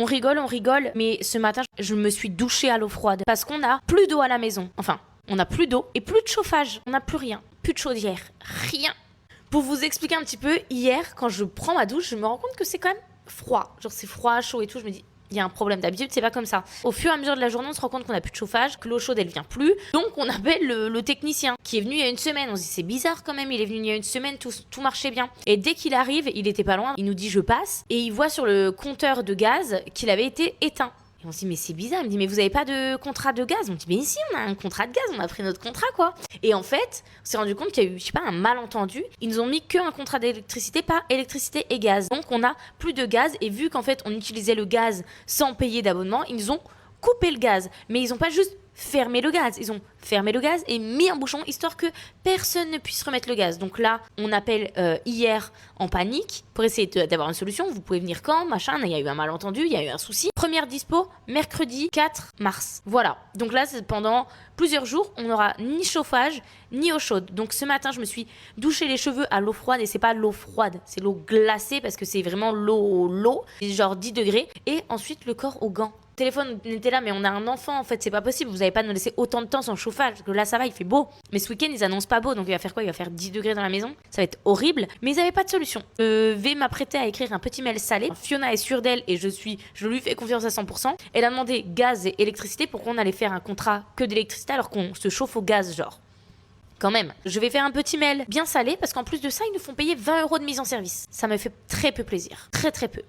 On rigole, mais ce matin, je me suis douchée à l'eau froide parce qu'on a plus d'eau à la maison. Enfin, on a plus d'eau et plus de chauffage. On n'a plus rien, plus de chaudière, rien. Pour vous expliquer un petit peu, hier, quand je prends ma douche, je me rends compte que c'est quand même froid. Genre c'est froid, chaud et tout, je me dis... Il y a un problème d'habitude, c'est pas comme ça. Au fur et à mesure de la journée, on se rend compte qu'on a plus de chauffage, que l'eau chaude elle vient plus. Donc on appelle le technicien qui est venu il y a une semaine. On se dit c'est bizarre quand même, il est venu il y a une semaine, tout marchait bien. Et dès qu'il arrive, il était pas loin, il nous dit je passe et il voit sur le compteur de gaz qu'il avait été éteint. Et on se dit mais c'est bizarre, il me dit mais vous avez pas de contrat de gaz? On dit mais ici on a un contrat de gaz, on a pris notre contrat quoi. Et en fait, on s'est rendu compte qu'il y a eu, je sais pas, un malentendu. Ils nous ont mis qu'un contrat d'électricité, pas électricité et gaz. Donc on a plus de gaz et vu qu'en fait on utilisait le gaz sans payer d'abonnement, ils nous ont coupé le gaz. Mais ils ont pas juste fermé le gaz, ils ont fermé le gaz et mis un bouchon histoire que personne ne puisse remettre le gaz. Donc là, on appelle hier en panique pour essayer d'avoir une solution. Vous pouvez venir quand, machin, il y a eu un malentendu, il y a eu un souci. Première dispo, mercredi 4 mars. Voilà. Donc là, c'est pendant plusieurs jours, on n'aura ni chauffage, ni eau chaude. Donc ce matin, je me suis douché les cheveux à l'eau froide et c'est pas l'eau froide, c'est l'eau glacée parce que c'est vraiment l'eau, genre 10 degrés. Et ensuite, le corps aux gants. Le téléphone était là, mais on a un enfant en fait, c'est pas possible. Vous n'allez pas nous laisser autant de temps sans chauffage. Parce que là, ça va, il fait beau. Mais ce week-end, ils annoncent pas beau, donc il va faire quoi? Il va faire 10 degrés dans la maison. Ça va être horrible. Mais ils n'avaient pas de solution. Je vais m'apprêter à écrire un petit mail salé. Fiona est sûre d'elle et je lui fais confiance à 100%. Elle a demandé gaz et électricité pour qu'on allait faire un contrat que d'électricité alors qu'on se chauffe au gaz, genre. Quand même, je vais faire un petit mail bien salé parce qu'en plus de ça, ils nous font payer 20 € de mise en service. Ça me fait très peu plaisir. Très très peu.